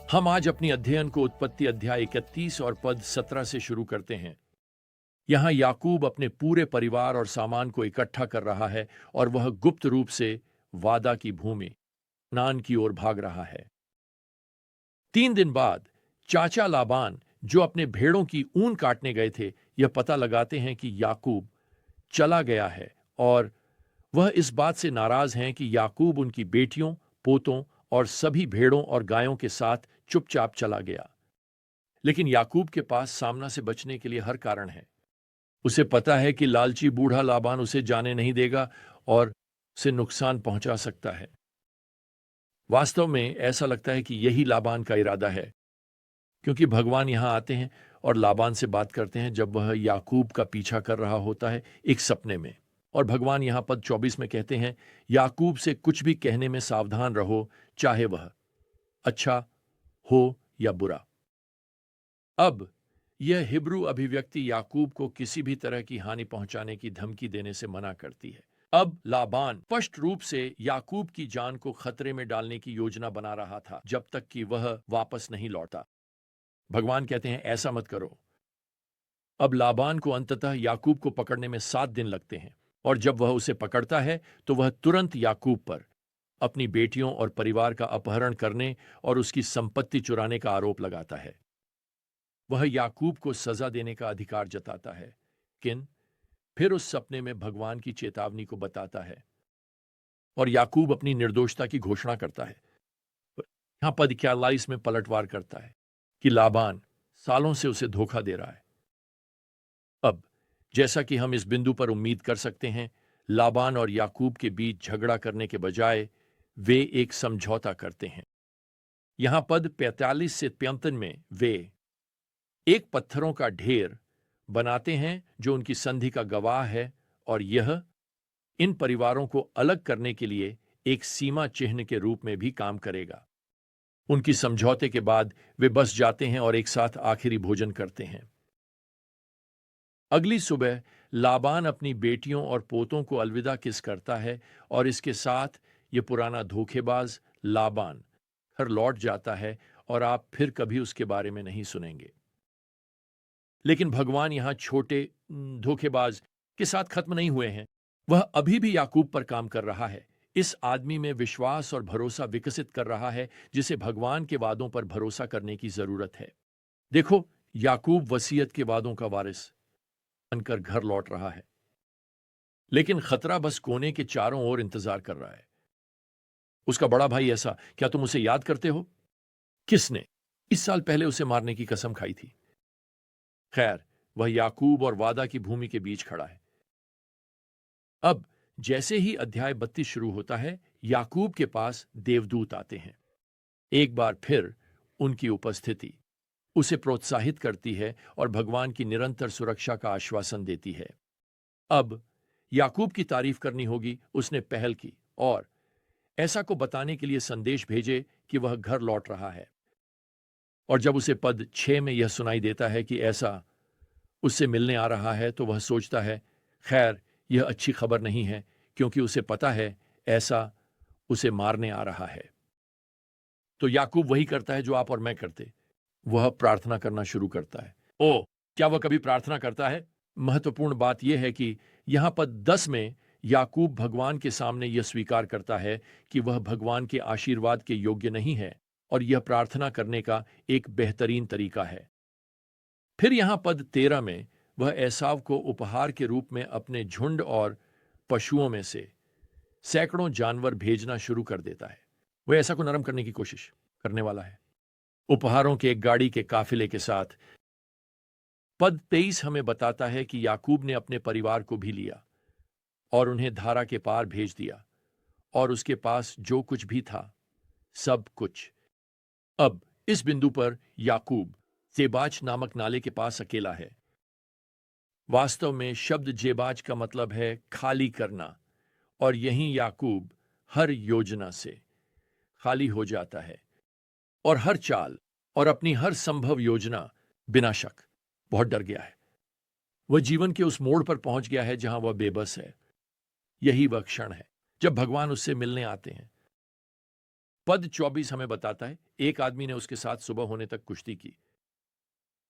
हम आज अपनी अध्ययन को उत्पत्ति अध्याय 31 और पद 17 से शुरू करते हैं। यहाँ याकूब अपने पूरे परिवार और सामान को इकट्ठा कर रहा है और वह गुप्त रूप से वादा की भूमि कनान की ओर भाग रहा है। 3 दिन बाद चाचा लाबान, जो अपने भेड़ों की ऊन काटने गए थे, यह पता लगाते हैं कि याकूब चला गया है और वह इस बात से नाराज हैं कि याकूब उनकी बेटियों, पोतों और सभी भेड़ों और गायों के साथ चुपचाप चला गया। लेकिन याकूब के पास सामना से बचने के लिए हर कारण है। उसे पता है कि लालची बूढ़ा लाबान उसे जाने नहीं देगा और उसे नुकसान पहुंचा सकता है। वास्तव में ऐसा लगता है कि यही लाबान का इरादा है, क्योंकि भगवान यहां आते हैं और लाबान से बात करते हैं जब वह याकूब का पीछा कर रहा होता है एक सपने में। और भगवान यहां पद 24 में कहते हैं, याकूब से कुछ भी कहने में सावधान रहो, चाहे वह अच्छा हो या बुरा। अब यह हिब्रू अभिव्यक्ति याकूब को किसी भी तरह की हानि पहुंचाने की धमकी देने से मना करती है। अब लाबान स्पष्ट रूप से याकूब की जान को खतरे में डालने की योजना बना रहा था जब तक कि वह वापस नहीं लौटा। भगवान कहते हैं, ऐसा मत करो। अब लाबान को अंततः याकूब को पकड़ने में 7 दिन लगते हैं और जब वह उसे पकड़ता है तो वह तुरंत याकूब पर अपनी बेटियों और परिवार का अपहरण करने और उसकी संपत्ति चुराने का आरोप लगाता है। वह याकूब को सजा देने का अधिकार जताता है, किन फिर उस सपने में भगवान की चेतावनी को बताता है और याकूब अपनी निर्दोषता की घोषणा करता है। यहां पद 41 में पलटवार करता है कि लाबान सालों से उसे धोखा दे रहा है। अब जैसा कि हम इस बिंदु पर उम्मीद कर सकते हैं, लाबान और याकूब के बीच झगड़ा करने के बजाय वे एक समझौता करते हैं। यहां पद 45 से 53 में वे एक पत्थरों का ढेर बनाते हैं जो उनकी संधि का गवाह है और यह इन परिवारों को अलग करने के लिए एक सीमा चिन्ह के रूप में भी काम करेगा। उनकी समझौते के बाद वे बस जाते हैं और एक साथ आखिरी भोजन करते हैं। अगली सुबह लाबान अपनी बेटियों और पोतों को अलविदा किस करता है और इसके साथ ये पुराना धोखेबाज लाबान घर लौट जाता है और आप फिर कभी उसके बारे में नहीं सुनेंगे। लेकिन भगवान यहां छोटे धोखेबाज के साथ खत्म नहीं हुए हैं। वह अभी भी याकूब पर काम कर रहा है, इस आदमी में विश्वास और भरोसा विकसित कर रहा है जिसे भगवान के वादों पर भरोसा करने की जरूरत है। देखो, याकूब वसीयत के वादों का वारिस बनकर घर लौट रहा है, लेकिन खतरा बस कोने के चारों ओर इंतजार कर रहा है। उसका बड़ा भाई ऐसा, क्या तुम उसे याद करते हो? किसने इस साल पहले उसे मारने की कसम खाई थी? खैर, वह याकूब और वादा की भूमि के बीच खड़ा है। अब जैसे ही अध्याय 32 शुरू होता है, याकूब के पास देवदूत आते हैं। एक बार फिर उनकी उपस्थिति उसे प्रोत्साहित करती है और भगवान की निरंतर सुरक्षा का आश्वासन देती है। अब याकूब की तारीफ करनी होगी, उसने पहल की और ऐसा को बताने के लिए संदेश भेजे कि वह घर लौट रहा है। और जब उसे पद 6 में यह सुनाई देता है कि ऐसा उससे मिलने आ रहा है, तो वह सोचता है, खैर यह अच्छी खबर नहीं है, क्योंकि उसे पता है ऐसा उसे मारने आ रहा है। तो याकूब वही करता है जो आप और मैं करते, वह प्रार्थना करना शुरू करता है। ओ, क्या वह कभी प्रार्थना करता है? महत्वपूर्ण बात यह है कि यहां पद 10 में याकूब भगवान के सामने यह स्वीकार करता है कि वह भगवान के आशीर्वाद के योग्य नहीं है और यह प्रार्थना करने का एक बेहतरीन तरीका है। फिर यहां पद 13 में वह एसाव को उपहार के रूप में अपने झुंड और पशुओं में से सैकड़ों जानवर भेजना शुरू कर देता है। वह ऐसा को नरम करने की कोशिश करने वाला है उपहारों के एक गाड़ी के काफिले के साथ। पद 23 हमें बताता है कि याकूब ने अपने परिवार को भी लिया और उन्हें धारा के पार भेज दिया और उसके पास जो कुछ भी था, सब कुछ। अब इस बिंदु पर याकूब जेबाच नामक नाले के पास अकेला है। वास्तव में शब्द जेबाच का मतलब है खाली करना, और यहीं याकूब हर योजना से खाली हो जाता है और हर चाल और अपनी हर संभव योजना बिना शक बहुत डर गया है। वह जीवन के उस मोड़ पर पहुंच गया है जहां वह बेबस है। यही वह क्षण है जब भगवान उससे मिलने आते हैं। पद 24 हमें बताता है एक आदमी ने उसके साथ सुबह होने तक कुश्ती की।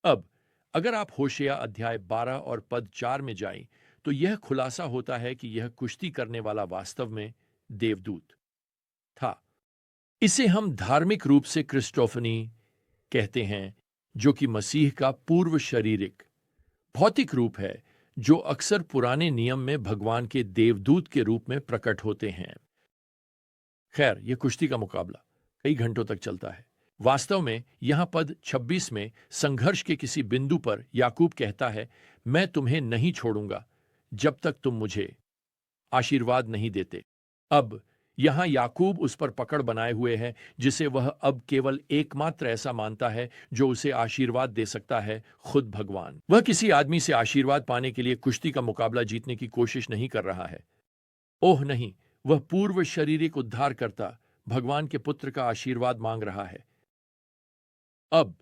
अब अगर आप होशिया अध्याय 12 और पद 4 में जाएं, तो यह खुलासा होता है कि यह कुश्ती करने वाला वास्तव में देवदूत था। इसे हम धार्मिक रूप से क्रिस्टोफनी कहते हैं, जो कि मसीह का पूर्व शारीरिक भौतिक रूप है, जो अक्सर पुराने नियम में भगवान के देवदूत के रूप में प्रकट होते हैं। खैर, यह कुश्ती का मुकाबला कई घंटों तक चलता है। वास्तव में यहां पद 26 में संघर्ष के किसी बिंदु पर याकूब कहता है, मैं तुम्हें नहीं छोड़ूंगा जब तक तुम मुझे आशीर्वाद नहीं देते। अब यहां याकूब उस पर पकड़ बनाए हुए है जिसे वह अब केवल एकमात्र ऐसा मानता है जो उसे आशीर्वाद दे सकता है, खुद भगवान। वह किसी आदमी से आशीर्वाद पाने के लिए कुश्ती का मुकाबला जीतने की कोशिश नहीं कर रहा है। ओह नहीं, वह पूर्व शारीरिक उद्धारकर्ता भगवान के पुत्र का आशीर्वाद मांग रहा है। अब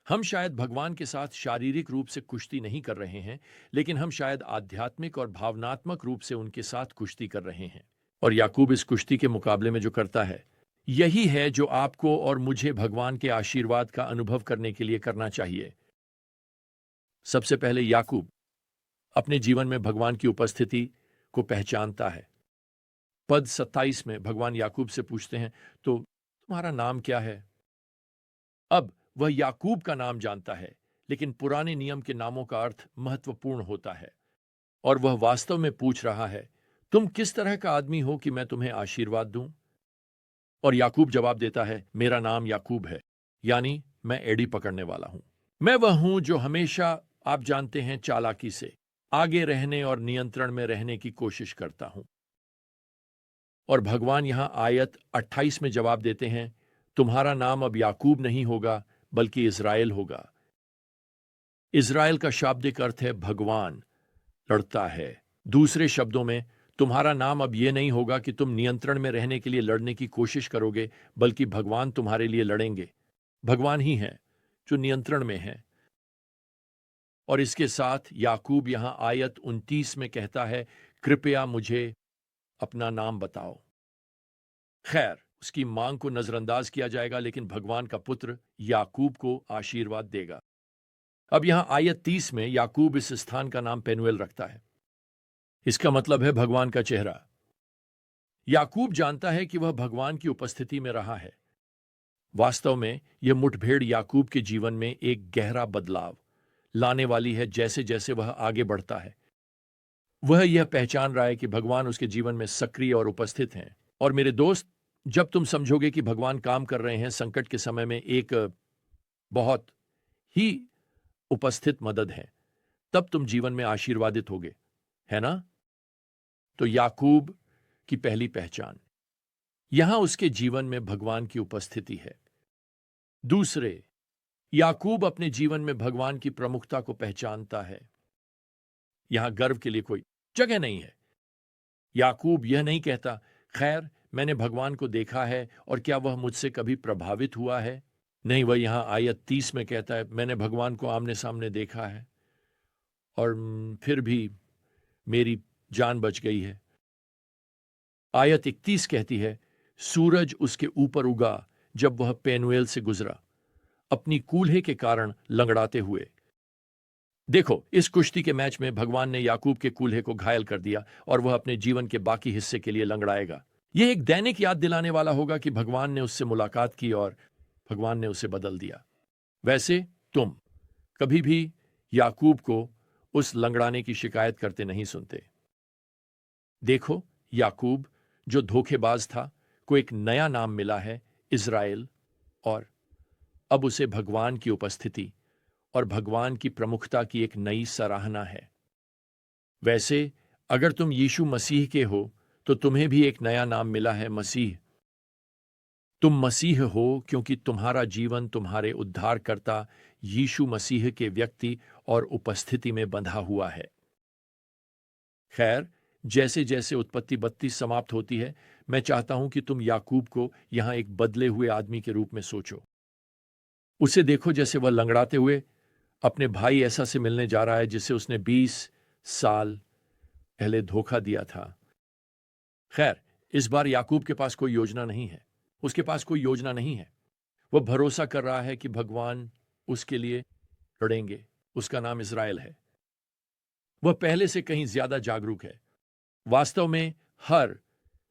हम शायद भगवान के साथ शारीरिक रूप से कुश्ती नहीं कर रहे हैं, लेकिन हम शायद आध्यात्मिक और भावनात्मक रूप से उनके साथ कुश्ती कर रहे हैं। और याकूब इस कुश्ती के मुकाबले में जो करता है, यही है जो आपको और मुझे भगवान के आशीर्वाद का अनुभव करने के लिए करना चाहिए। सबसे पहले याकूब अपने जीवन में भगवान की उपस्थिति को पहचानता है। पद 27 में भगवान याकूब से पूछते हैं, तो तुम्हारा नाम क्या है? अब वह याकूब का नाम जानता है, लेकिन पुराने नियम के नामों का अर्थ महत्वपूर्ण होता है, और वह वास्तव में पूछ रहा है, तुम किस तरह का आदमी हो कि मैं तुम्हें आशीर्वाद दूं? और याकूब जवाब देता है, मेरा नाम याकूब है, यानी मैं एड़ी पकड़ने वाला हूं। मैं वह हूं जो हमेशा, आप जानते हैं, चालाकी से आगे रहने और नियंत्रण में रहने की कोशिश करता हूं। और भगवान यहां आयत 28 में जवाब देते हैं, तुम्हारा नाम अब याकूब नहीं होगा बल्कि इज़राइल होगा। इज़राइल का शाब्दिक अर्थ है भगवान लड़ता है। दूसरे शब्दों में, तुम्हारा नाम अब यह नहीं होगा कि तुम नियंत्रण में रहने के लिए लड़ने की कोशिश करोगे, बल्कि भगवान तुम्हारे लिए लड़ेंगे। भगवान ही है जो नियंत्रण में है। और इसके साथ याकूब यहां आयत 29 में कहता है, कृपया मुझे अपना नाम बताओ। खैर, उसकी मांग को नजरअंदाज किया जाएगा, लेकिन भगवान का पुत्र याकूब को आशीर्वाद देगा। अब यहां आयत 30 में याकूब इस स्थान का नाम पेनुएल रखता है। इसका मतलब है भगवान का चेहरा। याकूब जानता है कि वह भगवान की उपस्थिति में रहा है। वास्तव में यह मुठभेड़ याकूब के जीवन में एक गहरा बदलाव लाने वाली है। जैसे जैसे वह आगे बढ़ता है, वह यह पहचान रहा है कि भगवान उसके जीवन में सक्रिय और उपस्थित हैं। और मेरे दोस्त, जब तुम समझोगे कि भगवान काम कर रहे हैं, संकट के समय में एक बहुत ही उपस्थित मदद है, तब तुम जीवन में आशीर्वादित होगे, है ना? तो याकूब की पहली पहचान, यहां उसके जीवन में भगवान की उपस्थिति है। दूसरे, याकूब अपने जीवन में भगवान की प्रमुखता को पहचानता है। यहां गर्व के लिए कोई जगह नहीं है। याकूब यह नहीं कहता, खैर, मैंने भगवान को देखा है और क्या वह मुझसे कभी प्रभावित हुआ है? नहीं, वह यहां आयत 30 में कहता है, मैंने भगवान को आमने सामने देखा है और फिर भी मेरी जान बच गई है। आयत 31 कहती है, सूरज उसके ऊपर उगा जब वह पेनुएल से गुजरा, अपनी कूल्हे के कारण लंगड़ाते हुए। देखो, इस कुश्ती के मैच में भगवान ने याकूब के कूल्हे को घायल कर दिया और वह अपने जीवन के बाकी हिस्से के लिए लंगड़ाएगा। यह एक दैनिक याद दिलाने वाला होगा कि भगवान ने उससे मुलाकात की और भगवान ने उसे बदल दिया। वैसे तुम कभी भी याकूब को उस लंगड़ाने की शिकायत करते नहीं सुनते। देखो, याकूब जो धोखेबाज था, को एक नया नाम मिला है, इज़राइल, और अब उसे भगवान की उपस्थिति और भगवान की प्रमुखता की एक नई सराहना है। वैसे अगर तुम यीशु मसीह के हो, तो तुम्हें भी एक नया नाम मिला है, मसीह। तुम मसीह हो क्योंकि तुम्हारा जीवन तुम्हारे उद्धारकर्ता यीशु मसीह के व्यक्ति और उपस्थिति में बंधा हुआ है। खैर, जैसे जैसे उत्पत्ति 32 समाप्त होती है, मैं चाहता हूं कि तुम याकूब को यहां एक बदले हुए आदमी के रूप में सोचो। उसे देखो जैसे वह लंगड़ाते हुए अपने भाई ऐसा से मिलने जा रहा है जिसे उसने 20 साल पहले धोखा दिया था। खैर, इस बार याकूब के पास कोई योजना नहीं है। उसके पास कोई योजना नहीं है। वह भरोसा कर रहा है कि भगवान उसके लिए लड़ेंगे। उसका नाम इज़राइल है। वह पहले से कहीं ज्यादा जागरूक है। वास्तव में हर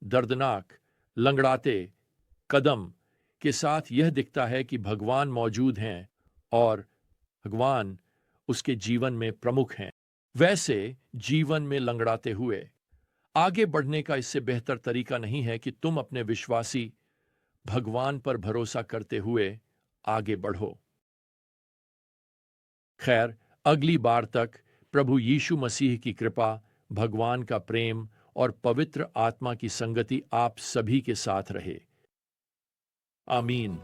दर्दनाक, लंगड़ाते कदम के साथ यह दिखता है कि भगवान मौजूद हैं और भगवान उसके जीवन में प्रमुख हैं। वैसे जीवन में लंगड़ाते हुए आगे बढ़ने का इससे बेहतर तरीका नहीं है कि तुम अपने विश्वासी भगवान पर भरोसा करते हुए आगे बढ़ो। खैर, अगली बार तक प्रभु यीशु मसीह की कृपा, भगवान का प्रेम और पवित्र आत्मा की संगति आप सभी के साथ रहे। आमीन।